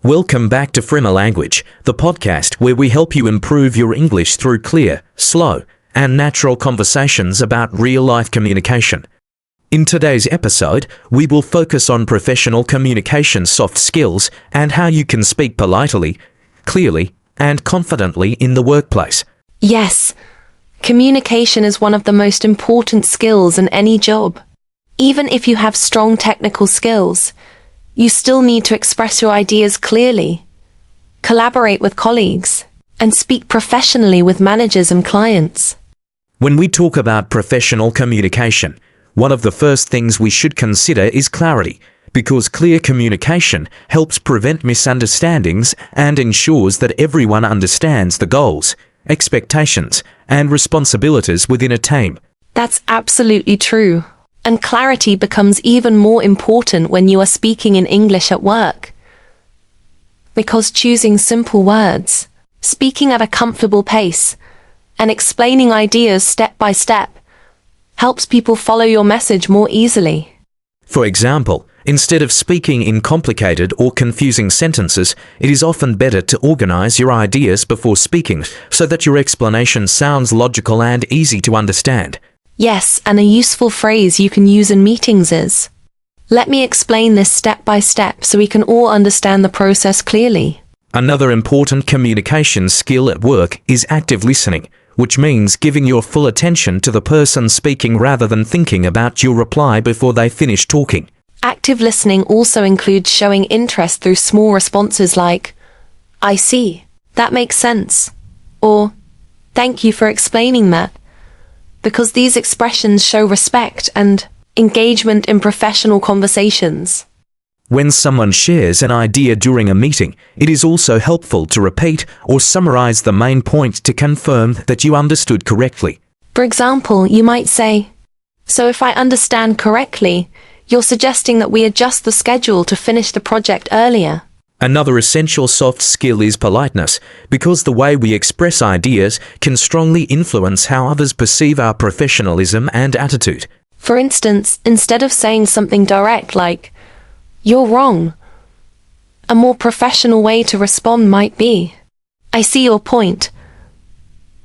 Welcome back to Fremer Language, the podcast where we help you improve your English through clear, slow, and natural conversations about real-life communication. In today's episode, we will focus on professional communication soft skills and how you can speak politely, clearly, and confidently in the workplace. Yes, communication is one of the most important skills in any job. Even if you have strong technical skills, you still need to express your ideas clearly, collaborate with colleagues, and speak professionally with managers and clients. When we talk about professional communication, one of the first things we should consider is clarity, because clear communication helps prevent misunderstandings and ensures that everyone understands the goals, expectations, and responsibilities within a team. That's absolutely true. And clarity becomes even more important when you are speaking in English at work. Because choosing simple words, speaking at a comfortable pace, and explaining ideas step by step helps people follow your message more easily. For example, instead of speaking in complicated or confusing sentences, it is often better to organize your ideas before speaking so that your explanation sounds logical and easy to understand. Yes, and a useful phrase you can use in meetings is, "Let me explain this step by step so we can all understand the process clearly." Another important communication skill at work is active listening, which means giving your full attention to the person speaking rather than thinking about your reply before they finish talking. Active listening also includes showing interest through small responses like, "I see, that makes sense," or "Thank you for explaining that," because these expressions show respect and engagement in professional conversations. When someone shares an idea during a meeting, it is also helpful to repeat or summarize the main point to confirm that you understood correctly. For example, you might say, "So if I understand correctly, you're suggesting that we adjust the schedule to finish the project earlier." Another essential soft skill is politeness, because the way we express ideas can strongly influence how others perceive our professionalism and attitude. For instance, instead of saying something direct like, "You're wrong," a more professional way to respond might be, "I see your point,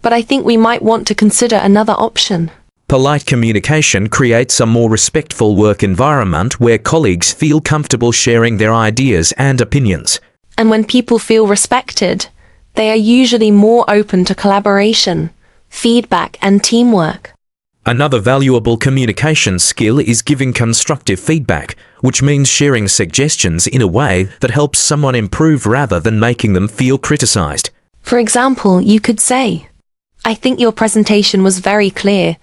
but I think we might want to consider another option." Polite communication creates a more respectful work environment where colleagues feel comfortable sharing their ideas and opinions. And when people feel respected, they are usually more open to collaboration, feedback, and teamwork. Another valuable communication skill is giving constructive feedback, which means sharing suggestions in a way that helps someone improve rather than making them feel criticized. For example, you could say, "I think your presentation was very clear,"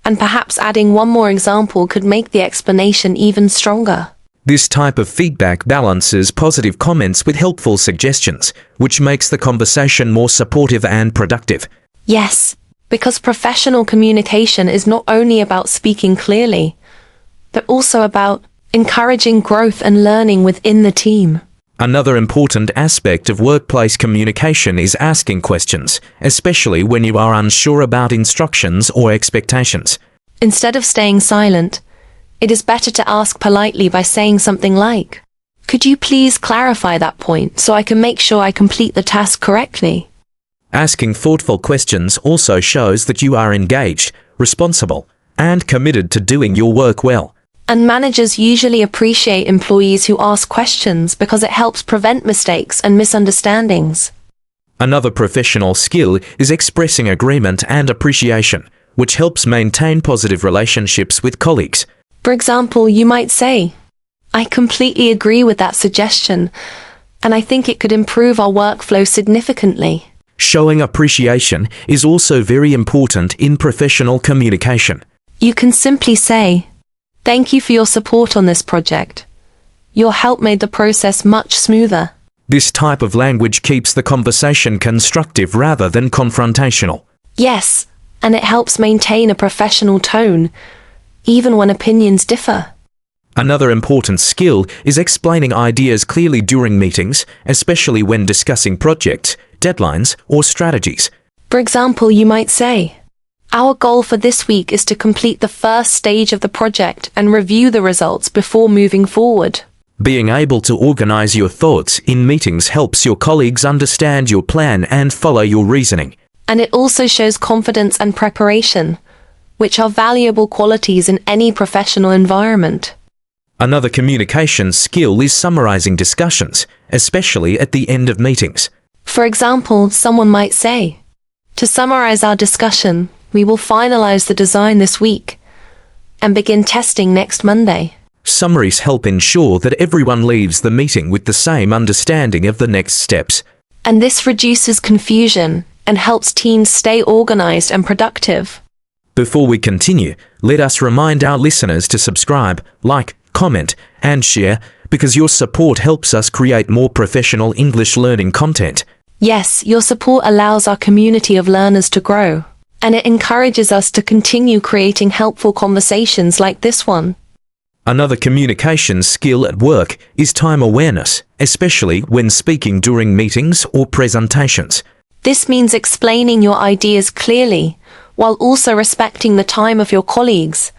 and perhaps adding one more example could make the explanation even stronger. This type of feedback balances positive comments with helpful suggestions, which makes the conversation more supportive and productive. Yes, because professional communication is not only about speaking clearly, but also about encouraging growth and learning within the team. Another important aspect of workplace communication is asking questions, especially when you are unsure about instructions or expectations. Instead of staying silent, it is better to ask politely by saying something like, "Could you please clarify that point so I can make sure I complete the task correctly?" Asking thoughtful questions also shows that you are engaged, responsible, and committed to doing your work well. And managers usually appreciate employees who ask questions because it helps prevent mistakes and misunderstandings. Another professional skill is expressing agreement and appreciation, which helps maintain positive relationships with colleagues. For example, you might say, "I completely agree with that suggestion, and I think it could improve our workflow significantly." Showing appreciation is also very important in professional communication. You can simply say, "Thank you for your support on this project. Your help made the process much smoother." This type of language keeps the conversation constructive rather than confrontational. Yes, and it helps maintain a professional tone, even when opinions differ. Another important skill is explaining ideas clearly during meetings, especially when discussing projects, deadlines, or strategies. For example, you might say, "Our goal for this week is to complete the first stage of the project and review the results before moving forward." Being able to organize your thoughts in meetings helps your colleagues understand your plan and follow your reasoning. And it also shows confidence and preparation, which are valuable qualities in any professional environment. Another communication skill is summarizing discussions, especially at the end of meetings. For example, someone might say, "To summarize our discussion, we will finalize the design this week and begin testing next Monday." Summaries help ensure that everyone leaves the meeting with the same understanding of the next steps. And this reduces confusion and helps teams stay organized and productive. Before we continue, let us remind our listeners to subscribe, like, comment, and share, because your support helps us create more professional English learning content. Yes, your support allows our community of learners to grow, and it encourages us to continue creating helpful conversations like this one. Another communication skill at work is time awareness, especially when speaking during meetings or presentations. This means explaining your ideas clearly, while also respecting the time of your colleagues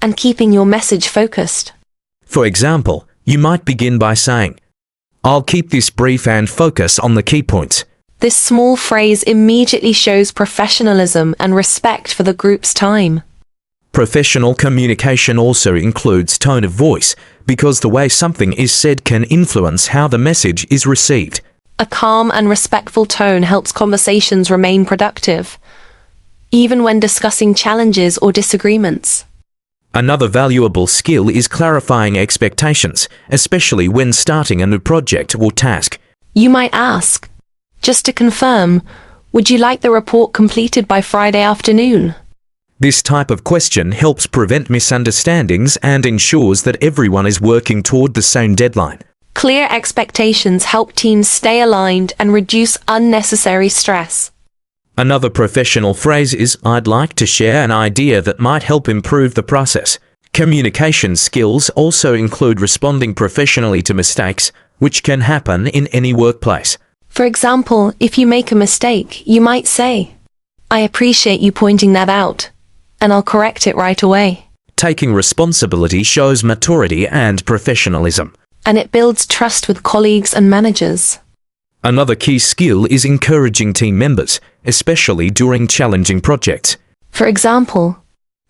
and keeping your message focused. For example, you might begin by saying, "I'll keep this brief and focus on the key points." This small phrase immediately shows professionalism and respect for the group's time. Professional communication also includes tone of voice, because the way something is said can influence how the message is received. A calm and respectful tone helps conversations remain productive, even when discussing challenges or disagreements. Another valuable skill is clarifying expectations, especially when starting a new project or task. You might ask, "Just to confirm, would you like the report completed by Friday afternoon?" This type of question helps prevent misunderstandings and ensures that everyone is working toward the same deadline. Clear expectations help teams stay aligned and reduce unnecessary stress. Another professional phrase is, "I'd like to share an idea that might help improve the process." Communication skills also include responding professionally to mistakes, which can happen in any workplace. For example, if you make a mistake, you might say, "I appreciate you pointing that out, and I'll correct it right away." Taking responsibility shows maturity and professionalism. And it builds trust with colleagues and managers. Another key skill is encouraging team members, especially during challenging projects. For example,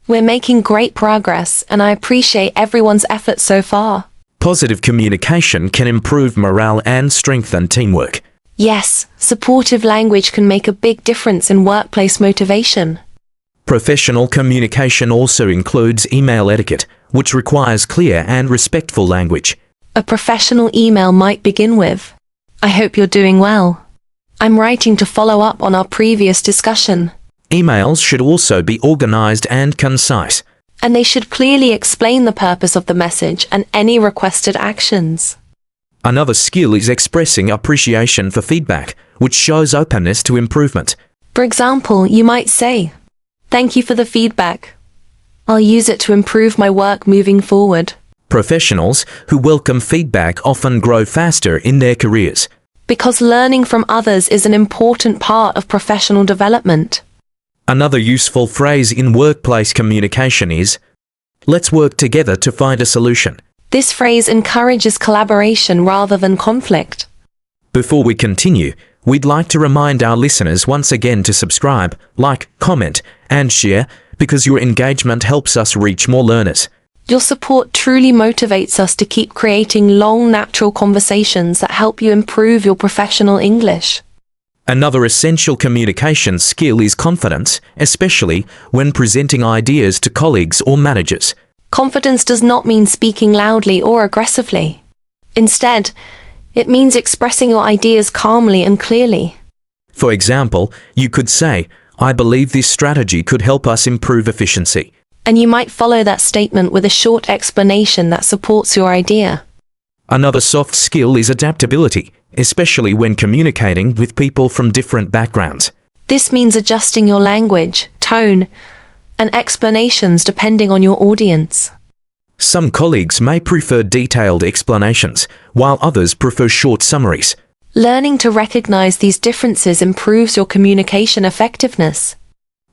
"We're making great progress, and I appreciate everyone's effort so far." Positive communication can improve morale and strengthen teamwork. Yes, supportive language can make a big difference in workplace motivation. Professional communication also includes email etiquette, which requires clear and respectful language. A professional email might begin with, "I hope you're doing well. I'm writing to follow up on our previous discussion." Emails should also be organized and concise. And they should clearly explain the purpose of the message and any requested actions. Another skill is expressing appreciation for feedback, which shows openness to improvement. For example, you might say, "Thank you for the feedback. I'll use it to improve my work moving forward." Professionals who welcome feedback often grow faster in their careers. Because learning from others is an important part of professional development. Another useful phrase in workplace communication is, "Let's work together to find a solution." This phrase encourages collaboration rather than conflict. Before we continue, we'd like to remind our listeners once again to subscribe, like, comment, and share, because your engagement helps us reach more learners. Your support truly motivates us to keep creating long, natural conversations that help you improve your professional English. Another essential communication skill is confidence, especially when presenting ideas to colleagues or managers. Confidence does not mean speaking loudly or aggressively. Instead, it means expressing your ideas calmly and clearly. For example, you could say, "I believe this strategy could help us improve efficiency." And you might follow that statement with a short explanation that supports your idea. Another soft skill is adaptability, especially when communicating with people from different backgrounds. This means adjusting your language, tone, and explanations depending on your audience. Some colleagues may prefer detailed explanations, while others prefer short summaries. Learning to recognize these differences improves your communication effectiveness.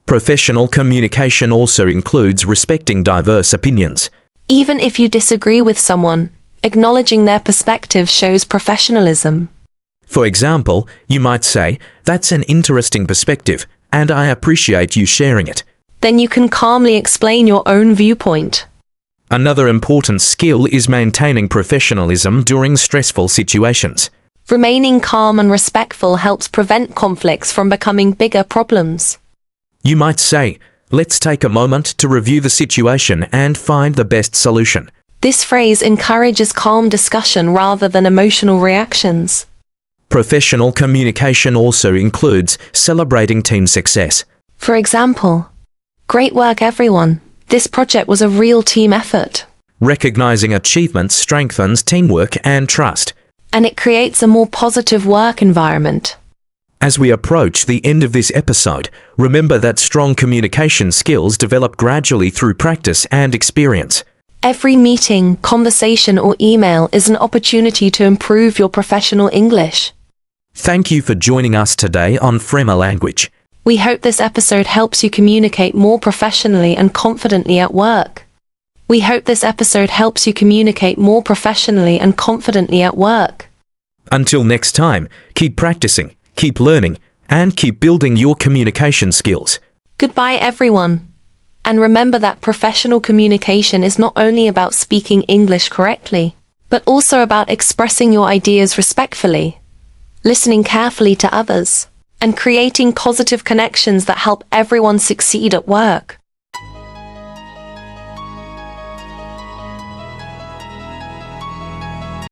Professional communication also includes respecting diverse opinions. Even if you disagree with someone, Acknowledging their perspective shows professionalism. For example, you might say, "That's an interesting perspective, and I appreciate you sharing it." Then you can calmly explain your own viewpoint. Another important skill is maintaining professionalism during stressful situations. Remaining calm and respectful helps prevent conflicts from becoming bigger problems. You might say, "Let's take a moment to review the situation and find the best solution." This phrase encourages calm discussion rather than emotional reactions. Professional communication also includes celebrating team success. For example, "Great work, everyone. This project was a real team effort." Recognizing achievements strengthens teamwork and trust. And it creates a more positive work environment. As we approach the end of this episode, remember that strong communication skills develop gradually through practice and experience. Every meeting, conversation, or email is an opportunity to improve your professional English. Thank you for joining us today on Frema Language. We hope this episode helps you communicate more professionally and confidently at work. We hope this episode helps you communicate more professionally and confidently at work. Until next time, keep practicing, keep learning, and keep building your communication skills. Goodbye, everyone. And remember that professional communication is not only about speaking English correctly, but also about expressing your ideas respectfully, listening carefully to others, and creating positive connections that help everyone succeed at work.